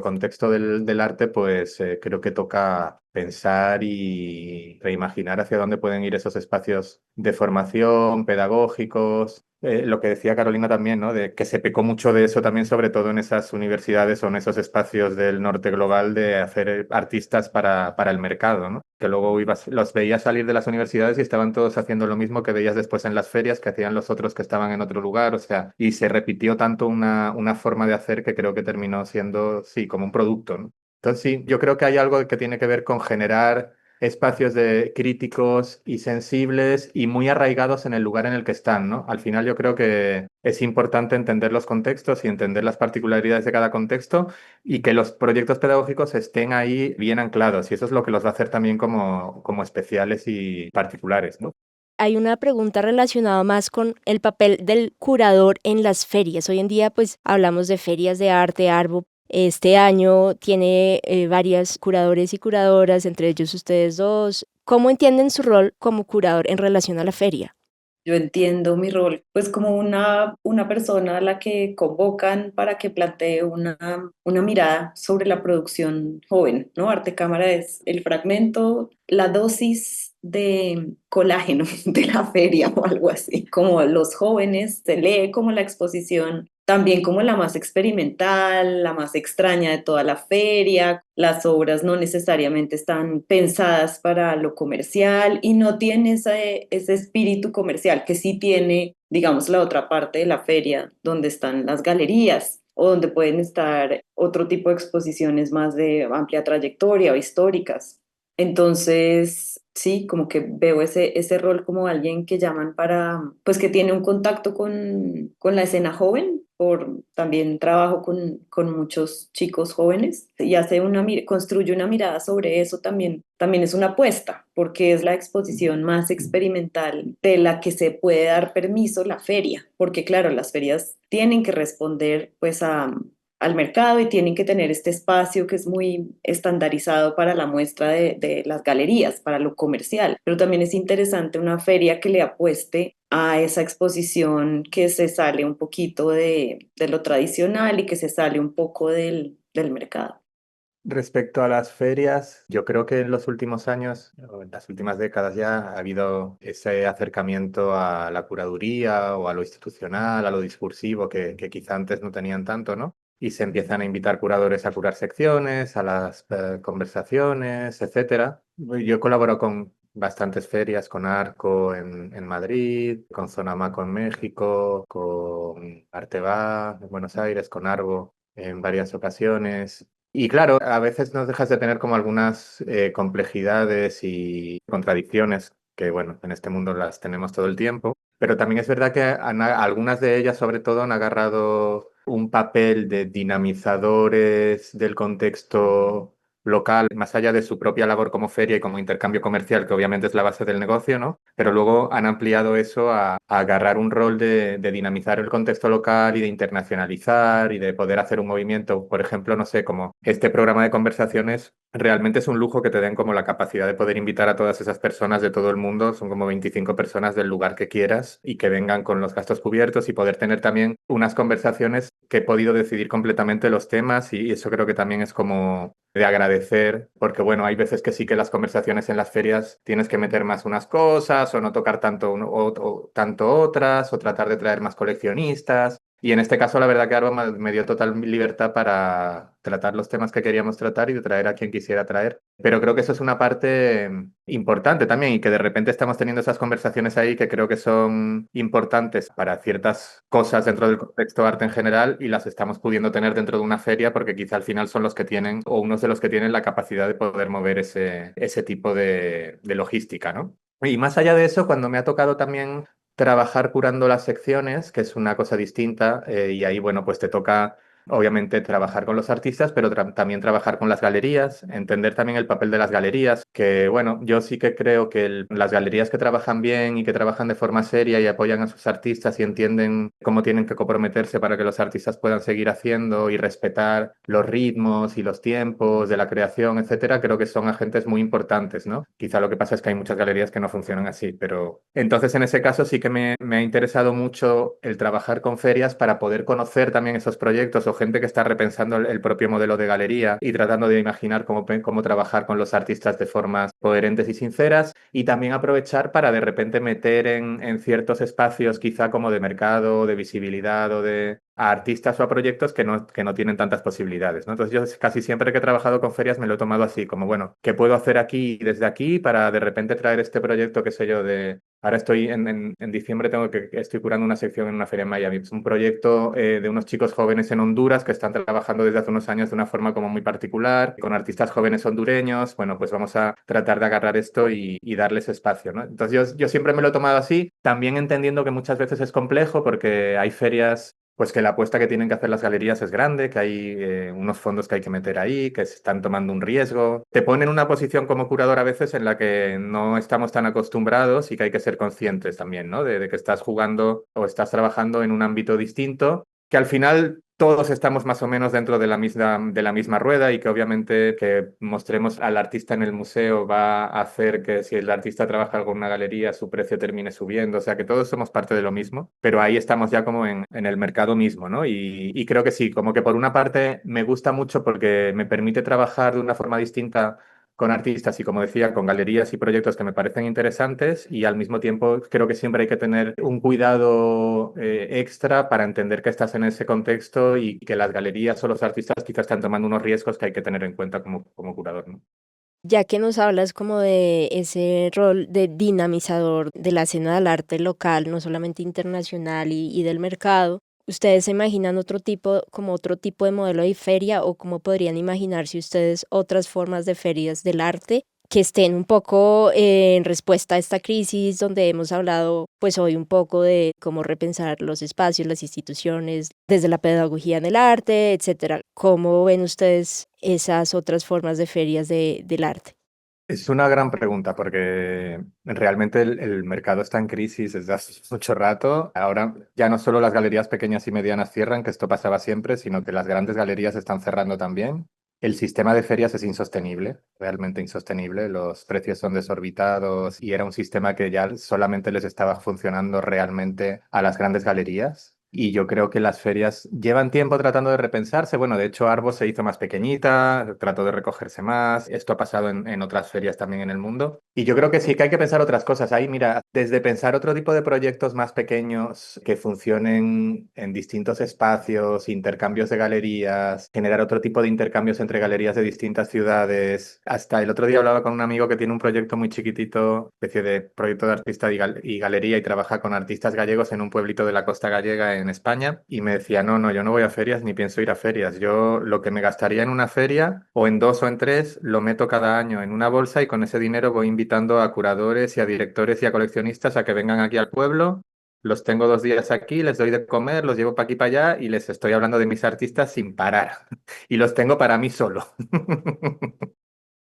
Speaker 1: contexto del arte, pues creo que toca pensar y reimaginar hacia dónde pueden ir esos espacios de formación, pedagógicos. Lo que decía Carolina también, ¿no? De que se pecó mucho de eso también, sobre todo en esas universidades o en esos espacios del norte global de hacer artistas para el mercado, ¿no? Que luego los veías salir de las universidades y estaban todos haciendo lo mismo que veías después en las ferias que hacían los otros que estaban en otro lugar, o sea, y se repitió tanto una forma de hacer que creo que terminó siendo, sí, como un producto, ¿no? Entonces, sí, yo creo que hay algo que tiene que ver con generar espacios de críticos y sensibles y muy arraigados en el lugar en el que están, ¿no? Al final yo creo que es importante entender los contextos y entender las particularidades de cada contexto y que los proyectos pedagógicos estén ahí bien anclados y eso es lo que los va a hacer también como especiales y particulares, ¿no?
Speaker 3: Hay una pregunta relacionada más con el papel del curador en las ferias. Hoy en día, pues hablamos de ferias de arte, Arbo. Este año tiene varias curadores y curadoras, entre ellos ustedes dos. ¿Cómo entienden su rol como curador en relación a la feria?
Speaker 2: Yo entiendo mi rol pues como una persona a la que convocan para que plantee una mirada sobre la producción joven, ¿no? Arte Cámara es el fragmento, la dosis de colágeno de la feria o algo así, como los jóvenes, se lee como la exposición también como la más experimental, la más extraña de toda la feria. Las obras no necesariamente están pensadas para lo comercial y no tiene ese espíritu comercial que sí tiene, digamos, la otra parte de la feria, donde están las galerías o donde pueden estar otro tipo de exposiciones más de amplia trayectoria o históricas. Entonces, sí, como que veo ese rol como alguien que llaman para, pues que tiene un contacto con la escena joven, por también trabajo con muchos chicos jóvenes y construye una mirada sobre eso también. También es una apuesta, porque es la exposición más experimental de la que se puede dar permiso la feria, porque claro, las ferias tienen que responder pues al mercado y tienen que tener este espacio que es muy estandarizado para la muestra de las galerías, para lo comercial. Pero también es interesante una feria que le apueste a esa exposición que se sale un poquito de lo tradicional y que se sale un poco del mercado.
Speaker 1: Respecto a las ferias, yo creo que en los últimos años, o en las últimas décadas ya, ha habido ese acercamiento a la curaduría o a lo institucional, a lo discursivo, que quizá antes no tenían tanto, ¿no? Y se empiezan a invitar curadores a curar secciones, a las conversaciones, etcétera. Yo colaboro con bastantes ferias, con Arco en Madrid, con Zonamaco en México, con Arteba en Buenos Aires, con Argo en varias ocasiones. Y claro, a veces no dejas de tener como algunas complejidades y contradicciones que, bueno, en este mundo las tenemos todo el tiempo, pero también es verdad que algunas de ellas, sobre todo, han agarrado un papel de dinamizadores del contexto local, más allá de su propia labor como feria y como intercambio comercial, que obviamente es la base del negocio, ¿no? Pero luego han ampliado eso a agarrar un rol de dinamizar el contexto local y de internacionalizar y de poder hacer un movimiento, por ejemplo, no sé, como este programa de conversaciones. Realmente es un lujo que te den como la capacidad de poder invitar a todas esas personas de todo el mundo, son como 25 personas del lugar que quieras y que vengan con los gastos cubiertos y poder tener también unas conversaciones que he podido decidir completamente los temas y eso creo que también es como de agradecer, porque bueno, hay veces que sí que las conversaciones en las ferias tienes que meter más unas cosas o no tocar tanto, o tanto otras o tratar de traer más coleccionistas. Y en este caso, la verdad que Arba me dio total libertad para tratar los temas que queríamos tratar y de traer a quien quisiera traer. Pero creo que eso es una parte importante también y que de repente estamos teniendo esas conversaciones ahí que creo que son importantes para ciertas cosas dentro del contexto arte en general y las estamos pudiendo tener dentro de una feria porque quizá al final son los que tienen o unos de los que tienen la capacidad de poder mover ese tipo de logística, ¿no? Y más allá de eso, cuando me ha tocado también trabajar curando las secciones, que es una cosa distinta, y ahí, bueno, pues te toca, obviamente, trabajar con los artistas, pero también trabajar con las galerías, entender también el papel de las galerías, que, bueno, yo sí que creo que las galerías que trabajan bien y que trabajan de forma seria y apoyan a sus artistas y entienden cómo tienen que comprometerse para que los artistas puedan seguir haciendo y respetar los ritmos y los tiempos de la creación, etcétera, creo que son agentes muy importantes, ¿no? Quizá lo que pasa es que hay muchas galerías que no funcionan así, pero entonces en ese caso sí que me ha interesado mucho el trabajar con ferias para poder conocer también esos proyectos o gente que está repensando el propio modelo de galería y tratando de imaginar cómo trabajar con los artistas de formas coherentes y sinceras y también aprovechar para de repente meter en ciertos espacios quizá como de mercado, de visibilidad o de a artistas o a proyectos que no tienen tantas posibilidades, ¿no? Entonces yo casi siempre que he trabajado con ferias me lo he tomado así, como bueno, ¿qué puedo hacer aquí desde aquí para de repente traer este proyecto, qué sé yo, de... Ahora estoy en diciembre, estoy curando una sección en una feria en Miami. Es un proyecto de unos chicos jóvenes en Honduras que están trabajando desde hace unos años de una forma como muy particular, con artistas jóvenes hondureños. Bueno, pues vamos a tratar de agarrar esto y darles espacio, ¿no? Entonces yo siempre me lo he tomado así, también entendiendo que muchas veces es complejo porque hay ferias pues que la apuesta que tienen que hacer las galerías es grande, que hay unos fondos que hay que meter ahí, que se están tomando un riesgo. Te ponen en una posición como curador a veces en la que no estamos tan acostumbrados y que hay que ser conscientes también, ¿no? De que estás jugando o estás trabajando en un ámbito distinto, que al final todos estamos más o menos dentro de la misma rueda y que obviamente que mostremos al artista en el museo va a hacer que si el artista trabaja con una galería su precio termine subiendo, o sea que todos somos parte de lo mismo, pero ahí estamos ya como en el mercado mismo, ¿no? Y creo que sí, como que por una parte me gusta mucho porque me permite trabajar de una forma distinta con artistas y, como decía, con galerías y proyectos que me parecen interesantes y al mismo tiempo creo que siempre hay que tener un cuidado extra para entender que estás en ese contexto y que las galerías o los artistas quizás están tomando unos riesgos que hay que tener en cuenta como curador, ¿no?
Speaker 3: Ya que nos hablas como de ese rol de dinamizador de la escena del arte local, no solamente internacional y del mercado, ¿ustedes se imaginan otro tipo de modelo de feria o cómo podrían imaginarse ustedes otras formas de ferias del arte que estén un poco en respuesta a esta crisis donde hemos hablado pues hoy un poco de cómo repensar los espacios, las instituciones, desde la pedagogía en el arte, etcétera? ¿Cómo ven ustedes esas otras formas de ferias del arte?
Speaker 1: Es una gran pregunta porque realmente el mercado está en crisis desde hace mucho rato. Ahora ya no solo las galerías pequeñas y medianas cierran, que esto pasaba siempre, sino que las grandes galerías están cerrando también. El sistema de ferias es insostenible, realmente insostenible. Los precios son desorbitados y era un sistema que ya solamente les estaba funcionando realmente a las grandes galerías. Y yo creo que las ferias llevan tiempo tratando de repensarse. Bueno, de hecho, Arbo se hizo más pequeñita, trató de recogerse más. Esto ha pasado en otras ferias también en el mundo. Y yo creo que sí que hay que pensar otras cosas. Ahí, mira, desde pensar otro tipo de proyectos más pequeños que funcionen en distintos espacios, intercambios de galerías, generar otro tipo de intercambios entre galerías de distintas ciudades. Hasta el otro día hablaba con un amigo que tiene un proyecto muy chiquitito, especie de proyecto de artista y galería, y trabaja con artistas gallegos en un pueblito de la costa gallega en España, y me decía, no, no, yo no voy a ferias ni pienso ir a ferias. Yo lo que me gastaría en una feria, o en dos o en tres, lo meto cada año en una bolsa y con ese dinero voy invitando a curadores y a directores y a coleccionistas a que vengan aquí al pueblo. Los tengo 2 días aquí, les doy de comer, los llevo para aquí para allá y les estoy hablando de mis artistas sin parar. Y los tengo para mí solo.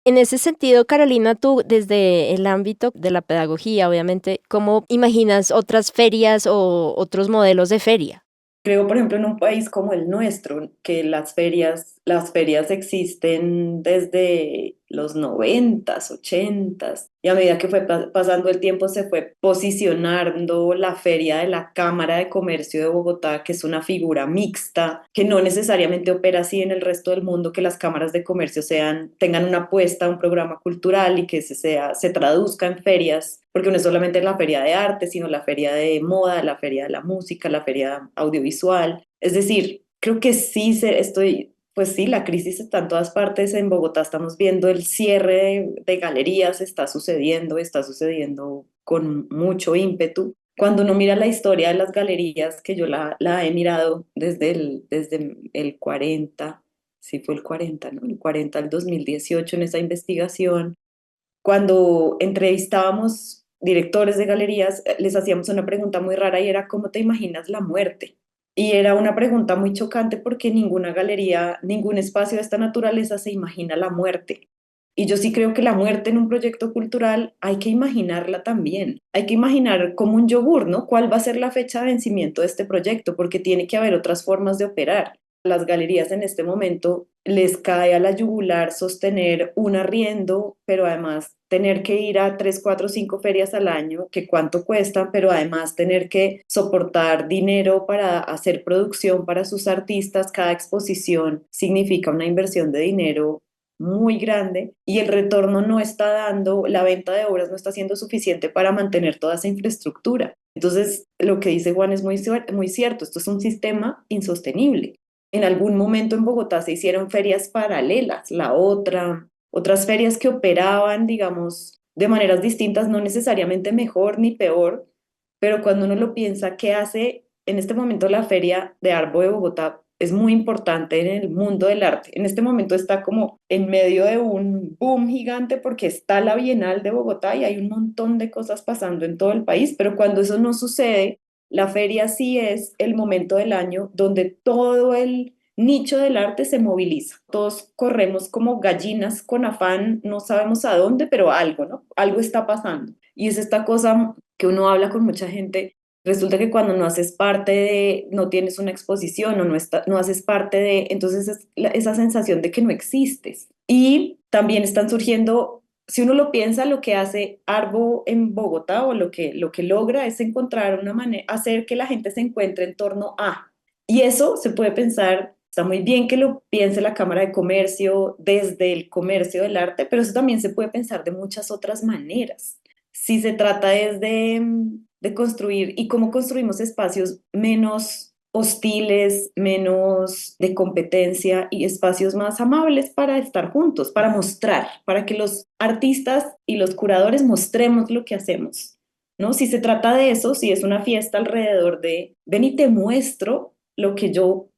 Speaker 3: En ese sentido, Carolina, tú desde el ámbito de la pedagogía, obviamente, ¿cómo imaginas otras ferias o otros modelos de feria?
Speaker 2: Creo, por ejemplo, en un país como el nuestro, que las ferias existen desde los 90s, 80s, y a medida que fue pasando el tiempo se fue posicionando la feria de la Cámara de Comercio de Bogotá, que es una figura mixta, que no necesariamente opera así en el resto del mundo, que las cámaras de comercio tengan una apuesta, un programa cultural y que se traduzca en ferias, porque no es solamente la feria de arte, sino la feria de moda, la feria de la música, la feria audiovisual. Es decir, creo que sí pues sí, la crisis está en todas partes. En Bogotá estamos viendo el cierre de galerías, está sucediendo con mucho ímpetu. Cuando uno mira la historia de las galerías, que yo la he mirado desde el 40, sí fue el 40, ¿no? El 40 al 2018 en esa investigación, cuando entrevistábamos directores de galerías, les hacíamos una pregunta muy rara y era, ¿cómo te imaginas la muerte? Y era una pregunta muy chocante porque ninguna galería, ningún espacio de esta naturaleza se imagina la muerte. Y yo sí creo que la muerte en un proyecto cultural hay que imaginarla también. Hay que imaginar como un yogur, ¿no? ¿Cuál va a ser la fecha de vencimiento de este proyecto? Porque tiene que haber otras formas de operar. Las galerías en este momento les cae a la yugular sostener un arriendo, pero además tener que ir a 3, 4, 5 ferias al año, que cuánto cuesta, pero además tener que soportar dinero para hacer producción para sus artistas. Cada exposición significa una inversión de dinero muy grande y el retorno no está dando, la venta de obras no está siendo suficiente para mantener toda esa infraestructura. Entonces, lo que dice Juan es muy cierto, esto es un sistema insostenible. En algún momento en Bogotá se hicieron ferias paralelas, otras ferias que operaban, digamos, de maneras distintas, no necesariamente mejor ni peor, pero cuando uno lo piensa, ¿qué hace en este momento la Feria de Arbo de Bogotá? Es muy importante en el mundo del arte. En este momento está como en medio de un boom gigante porque está la Bienal de Bogotá y hay un montón de cosas pasando en todo el país, pero cuando eso no sucede, la feria sí es el momento del año donde todo el nicho del arte se moviliza. Todos corremos como gallinas con afán, no sabemos a dónde, pero algo, ¿no? Algo está pasando. Y es esta cosa que uno habla con mucha gente. Resulta que cuando no haces parte de, no tienes una exposición o no haces parte de, entonces es esa sensación de que no existes. Y también están surgiendo, si uno lo piensa, lo que hace Arbo en Bogotá o lo que logra es encontrar una manera, hacer que la gente se encuentre en torno a. Y eso se puede pensar, está muy bien que lo piense la Cámara de Comercio desde el comercio del arte, pero eso también se puede pensar de muchas otras maneras. Si se trata es de construir y cómo construimos espacios menos hostiles, menos de competencia y espacios más amables para estar juntos, para mostrar, para que los artistas y los curadores mostremos lo que hacemos, ¿no? Si se trata de eso, si es una fiesta alrededor de, ven y te muestro lo que yo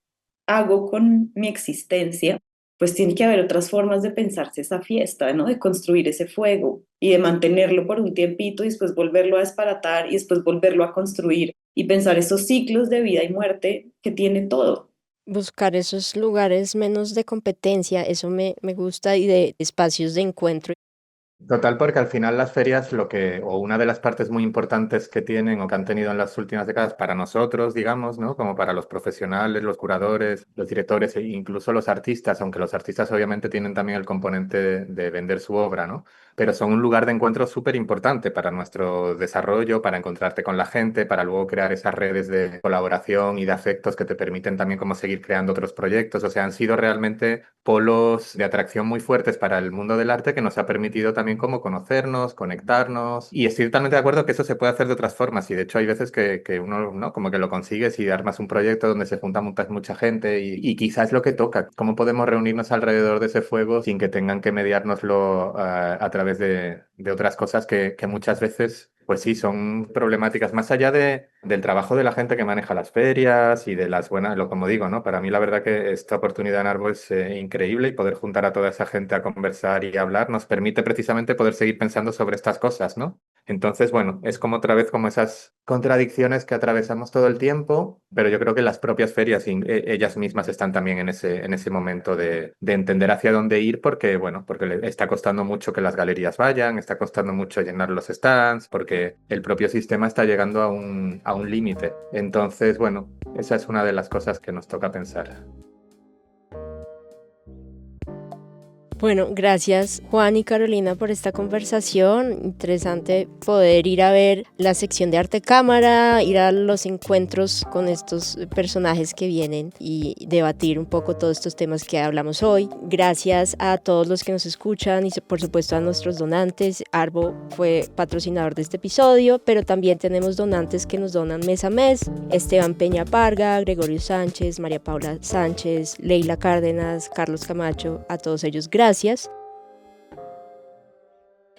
Speaker 2: hago con mi existencia, pues tiene que haber otras formas de pensarse esa fiesta, ¿no? De construir ese fuego y de mantenerlo por un tiempito y después volverlo a desbaratar y después volverlo a construir y pensar esos ciclos de vida y muerte que tiene todo.
Speaker 3: Buscar esos lugares menos de competencia, eso me gusta, y de espacios de encuentro.
Speaker 1: Total, porque al final las ferias o una de las partes muy importantes que tienen o que han tenido en las últimas décadas para nosotros, digamos, ¿no? Como para los profesionales, los curadores, los directores e incluso los artistas, aunque los artistas obviamente tienen también el componente de vender su obra, ¿no? Pero son un lugar de encuentro súper importante para nuestro desarrollo, para encontrarte con la gente, para luego crear esas redes de colaboración y de afectos que te permiten también como seguir creando otros proyectos. O sea, han sido realmente polos de atracción muy fuertes para el mundo del arte que nos ha permitido también como conocernos, conectarnos. Y estoy totalmente de acuerdo que eso se puede hacer de otras formas. Y de hecho hay veces que uno, ¿no? Como que lo consigues y armas un proyecto donde se junta mucha gente y quizás es lo que toca. ¿Cómo podemos reunirnos alrededor de ese fuego sin que tengan que mediárnoslo a través de otras cosas que muchas veces, pues sí, son problemáticas más allá del trabajo de la gente que maneja las ferias y de las buenas, como digo, ¿no? Para mí la verdad que esta oportunidad en Arbo es increíble y poder juntar a toda esa gente a conversar y a hablar nos permite precisamente poder seguir pensando sobre estas cosas, ¿no? Entonces, bueno, es como otra vez como esas contradicciones que atravesamos todo el tiempo, pero yo creo que las propias ferias, ellas mismas están también en ese momento de entender hacia dónde ir porque, bueno, porque le está costando mucho que las galerías vayan, está costando mucho llenar los stands, porque el propio sistema está llegando a un límite. Entonces, bueno, esa es una de las cosas que nos toca pensar.
Speaker 3: Bueno, gracias Juan y Carolina por esta conversación. Interesante poder ir a ver la sección de Arte Cámara, ir a los encuentros con estos personajes que vienen y debatir un poco todos estos temas que hablamos hoy. Gracias a todos los que nos escuchan y por supuesto a nuestros donantes. Arbo fue patrocinador de este episodio, pero también tenemos donantes que nos donan mes a mes. Esteban Peña Parga, Gregorio Sánchez, María Paula Sánchez, Leila Cárdenas, Carlos Camacho, a todos ellos gracias.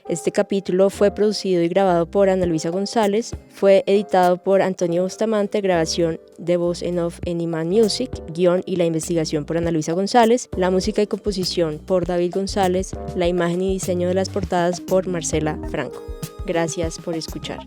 Speaker 3: Este capítulo fue producido y grabado por Ana Luisa González, fue editado por Antonio Bustamante, grabación de voz en off en Iman Music, guión y la investigación por Ana Luisa González, la música y composición por David González, la imagen y diseño de las portadas por Marcela Franco. Gracias por escuchar.